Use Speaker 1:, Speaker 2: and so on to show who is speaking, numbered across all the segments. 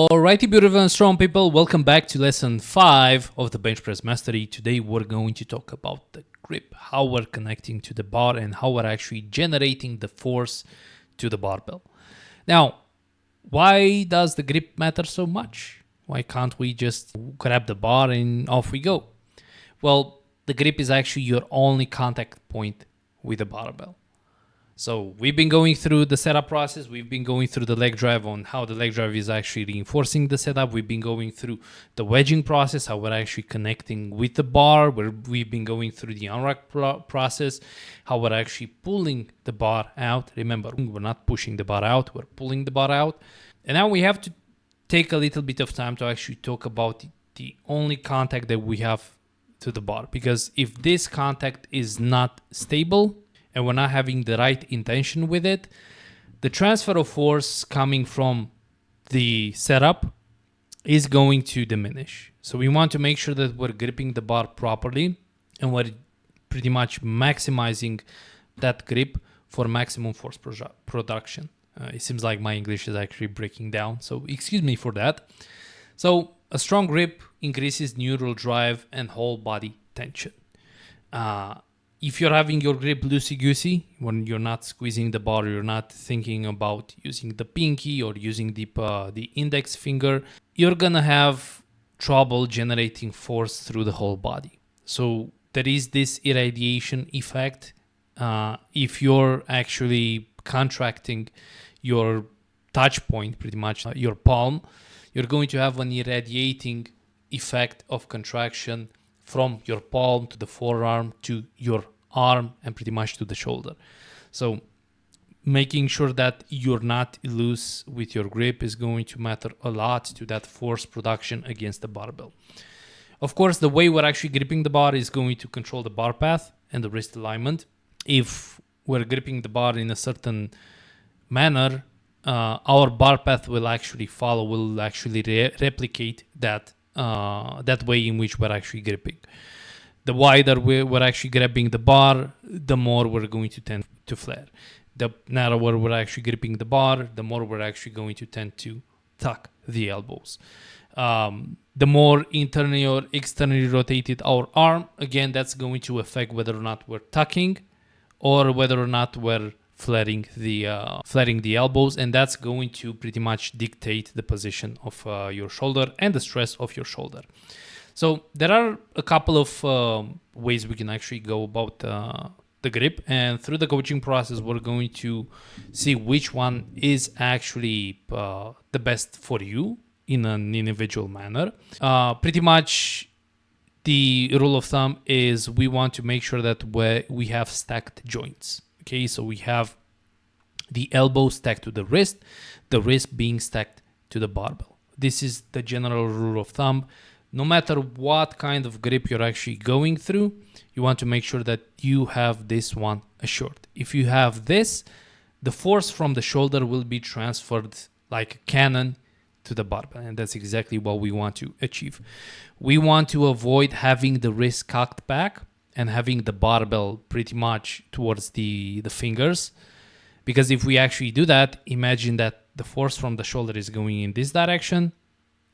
Speaker 1: Alrighty, beautiful and strong people, welcome back to lesson 5 of the bench press mastery. Today we're going to talk about the grip, how we're connecting to the bar and how we're actually generating the force to the barbell. Now, why does the grip matter so much? Why can't we just grab the bar and off we go? Well, the grip is actually your only contact point with the barbell. So we've been going through the setup process. We've been going through the leg drive on how the leg drive is actually reinforcing the setup. We've been going through the wedging process, how we're actually connecting with the bar. We've been going through the unrack process, how we're actually pulling the bar out. Remember, we're not pushing the bar out, we're pulling the bar out. And now we have to take a little bit of time to actually talk about the only contact that we have to the bar. Because if this contact is not stable, and we're not having the right intention with it, the transfer of force coming from the setup is going to diminish. So we want to make sure that we're gripping the bar properly and we're pretty much maximizing that grip for maximum force production. It seems like my English is actually breaking down, so excuse me for that. So a strong grip increases neural drive and whole body tension. If you're having your grip loosey-goosey, when you're not squeezing the bar, you're not thinking about using the pinky or using the index finger, you're gonna have trouble generating force through the whole body. So there is this irradiation effect. If you're actually contracting your touch point, pretty much your palm, you're going to have an irradiating effect of contraction from your palm to the forearm to your arm and pretty much to the shoulder. So making sure that you're not loose with your grip is going to matter a lot to that force production against the barbell. Of course, the way we're actually gripping the bar is going to control the bar path and the wrist alignment. If we're gripping the bar in a certain manner, our bar path will actually replicate that way in which we're actually gripping. The wider we're actually grabbing the bar, the more we're going to tend to flare. The narrower we're actually gripping the bar, the more we're actually going to tend to tuck the elbows. The more internally or externally rotated our arm, again, that's going to affect whether or not we're tucking or whether or not we're flaring the elbows, and that's going to pretty much dictate the position of your shoulder and the stress of your shoulder. So there are a couple of ways we can actually go about the grip, and through the coaching process we're going to see which one is actually the best for you in an individual manner. Pretty much the rule of thumb is we want to make sure that we have stacked joints. Okay, so we have the elbow stacked to the wrist being stacked to the barbell. This is the general rule of thumb. No matter what kind of grip you're actually going through, you want to make sure that you have this one assured. If you have this, the force from the shoulder will be transferred like a cannon to the barbell, and that's exactly what we want to achieve. We want to avoid having the wrist cocked back and having the barbell pretty much towards the fingers. Because if we actually do that, imagine that the force from the shoulder is going in this direction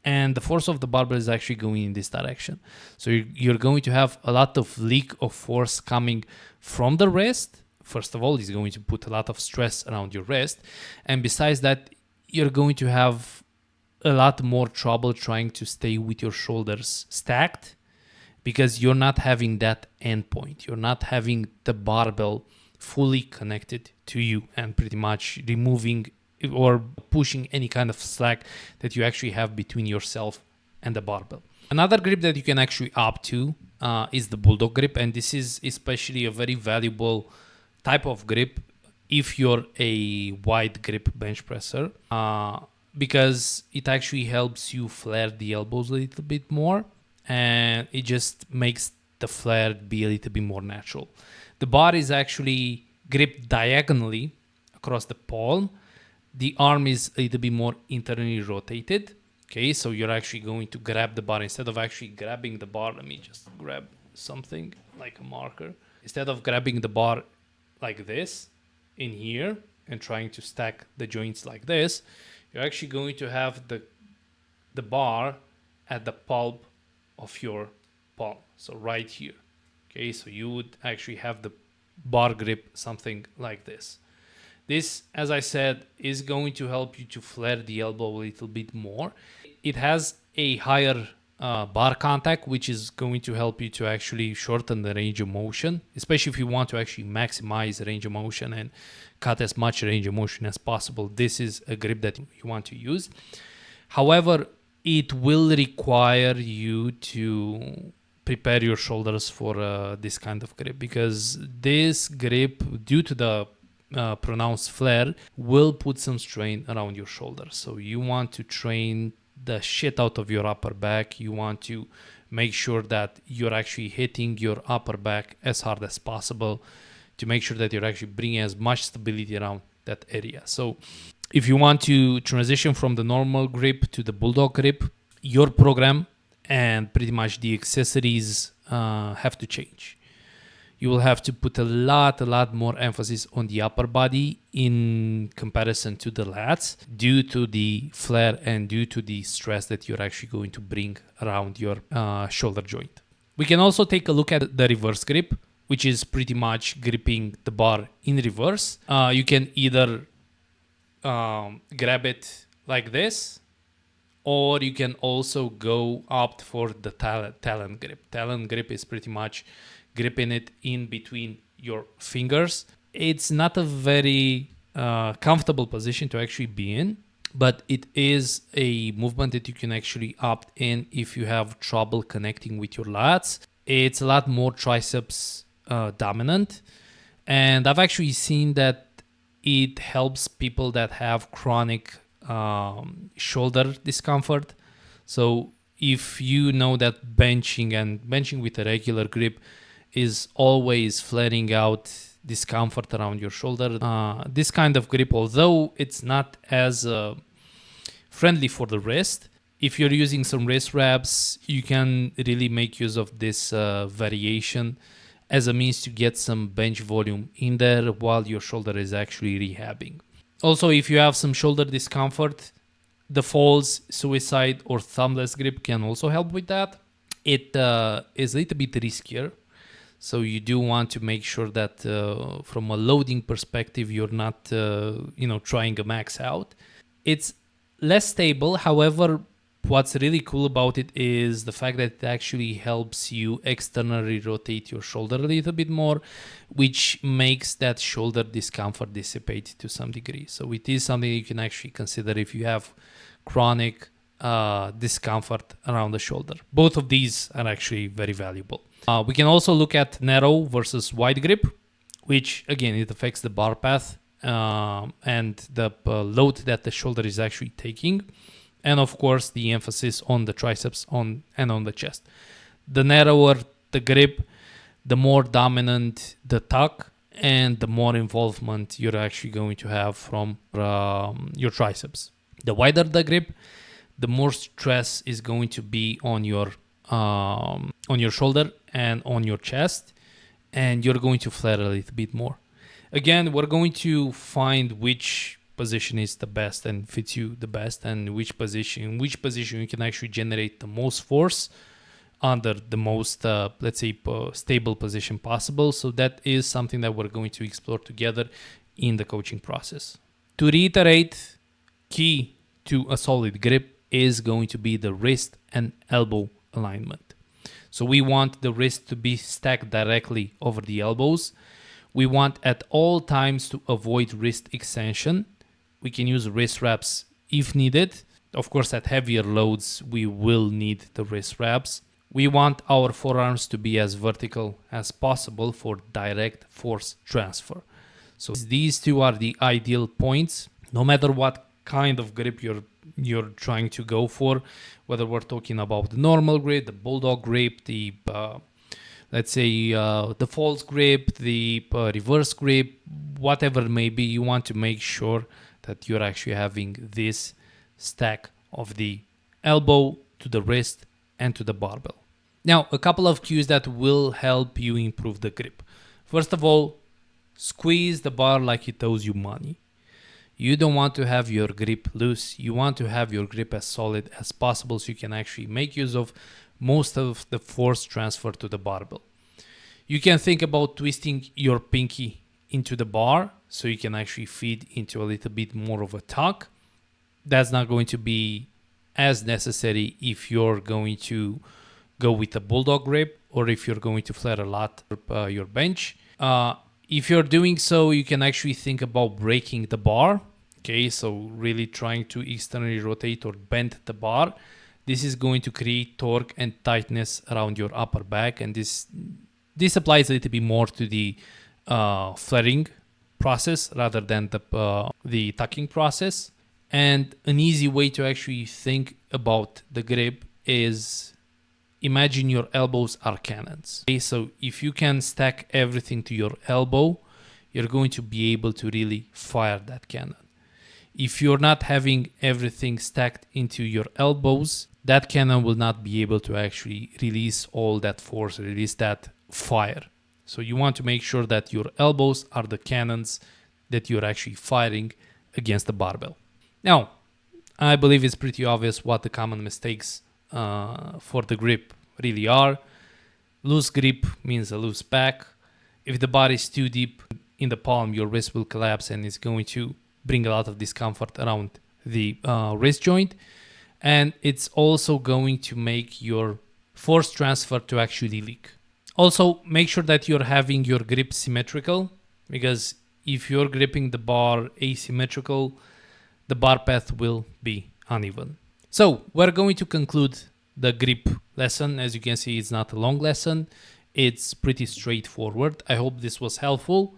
Speaker 1: and the force of the barbell is actually going in this direction. So you're going to have a lot of leak of force coming from the wrist. First of all, it's going to put a lot of stress around your wrist. And besides that, you're going to have a lot more trouble trying to stay with your shoulders stacked, because you're not having that endpoint. You're not having the barbell fully connected to you and pretty much removing or pushing any kind of slack that you actually have between yourself and the barbell. Another grip that you can actually opt to is the bulldog grip, and this is especially a very valuable type of grip if you're a wide grip bench presser, because it actually helps you flare the elbows a little bit more, and it just makes the flare be a little bit more natural. The bar is actually gripped diagonally across the palm. The arm is a little bit more internally rotated. Okay, so you're actually going to grab the bar instead of actually grabbing the bar. Let me just grab something like a marker. Instead of grabbing the bar like this in here and trying to stack the joints like this, you're actually going to have the the bar at the pulp of your palm. So right here. Okay, so you would actually have the bar grip something like this. This, as I said, is going to help you to flare the elbow a little bit more. It has a higher bar contact, which is going to help you to actually shorten the range of motion, especially if you want to actually maximize range of motion and cut as much range of motion as possible. This is a grip that you want to use. However, it will require you to prepare your shoulders for this kind of grip, because this grip, due to the pronounced flare, will put some strain around your shoulders. So you want to train the shit out of your upper back. You want to make sure that you're actually hitting your upper back as hard as possible to make sure that you're actually bringing as much stability around that area. So if you want to transition from the normal grip to the bulldog grip, your program and pretty much the accessories have to change. You will have to put a lot more emphasis on the upper body in comparison to the lats, due to the flare and due to the stress that you're actually going to bring around your shoulder joint. We can also take a look at the reverse grip, which is pretty much gripping the bar in reverse. You can either grab it like this, or you can also go opt for the talon grip. Talon grip is pretty much gripping it in between your fingers. It's not a very comfortable position to actually be in, but it is a movement that you can actually opt in if you have trouble connecting with your lats. It's a lot more triceps dominant, and I've actually seen that it helps people that have chronic shoulder discomfort. So if you know that benching with a regular grip is always flaring out discomfort around your shoulder, this kind of grip, although it's not as friendly for the wrist, if you're using some wrist wraps, you can really make use of this variation as a means to get some bench volume in there while your shoulder is actually rehabbing. Also, if you have some shoulder discomfort, the false, suicide, or thumbless grip can also help with that. It is a little bit riskier, so you do want to make sure that from a loading perspective, you're not trying a max out. It's less stable. However, what's really cool about it is the fact that it actually helps you externally rotate your shoulder a little bit more, which makes that shoulder discomfort dissipate to some degree. So it is something you can actually consider if you have chronic discomfort around the shoulder. Both of these are actually very valuable. We can also look at narrow versus wide grip, which again, it affects the bar path and the load that the shoulder is actually taking. And of course, the emphasis on the triceps and on the chest. The narrower the grip, the more dominant the tuck, and the more involvement you're actually going to have from your triceps. The wider the grip, the more stress is going to be on your shoulder and on your chest, and you're going to flare a little bit more. Again, we're going to find which position is the best and fits you the best, and in which position you can actually generate the most force under the most stable position possible. So that is something that we're going to explore together in the coaching process. To reiterate, key to a solid grip is going to be the wrist and elbow alignment. So we want the wrist to be stacked directly over the elbows. We want at all times to avoid wrist extension. We can use wrist wraps if needed. Of course, at heavier loads, we will need the wrist wraps. We want our forearms to be as vertical as possible for direct force transfer. So these two are the ideal points, no matter what kind of grip you're trying to go for, whether we're talking about the normal grip, the bulldog grip, the the false grip, the reverse grip, whatever it may be. You want to make sure that you're actually having this stack of the elbow to the wrist and to the barbell. Now, a couple of cues that will help you improve the grip. First of all, squeeze the bar like it owes you money. You don't want to have your grip loose. You want to have your grip as solid as possible so you can actually make use of most of the force transfer to the barbell. You can think about twisting your pinky into the bar so you can actually feed into a little bit more of a tuck. That's not going to be as necessary if you're going to go with a bulldog grip or if you're going to flare a lot your bench. If you're doing so, you can actually think about breaking the bar. Okay, so really trying to externally rotate or bend the bar. This is going to create torque and tightness around your upper back, and this applies a little bit more to the flaring process rather than the tucking process. And an easy way to actually think about the grip is imagine your elbows are cannons. Okay, so if you can stack everything to your elbow, you're going to be able to really fire that cannon. If you're not having everything stacked into your elbows, that cannon will not be able to actually release all that force, release that fire. So you want to make sure that your elbows are the cannons that you're actually firing against the barbell. Now, I believe it's pretty obvious what the common mistakes for the grip really are. Loose grip means a loose back. If the bar is too deep in the palm, your wrist will collapse and it's going to bring a lot of discomfort around the wrist joint. And it's also going to make your force transfer to actually leak. Also, make sure that you're having your grip symmetrical, because if you're gripping the bar asymmetrical, the bar path will be uneven. So we're going to conclude the grip lesson. As you can see, it's not a long lesson. It's pretty straightforward. I hope this was helpful.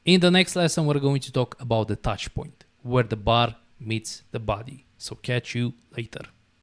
Speaker 1: In the next lesson, we're going to talk about the touch point, where the bar meets the body. So catch you later.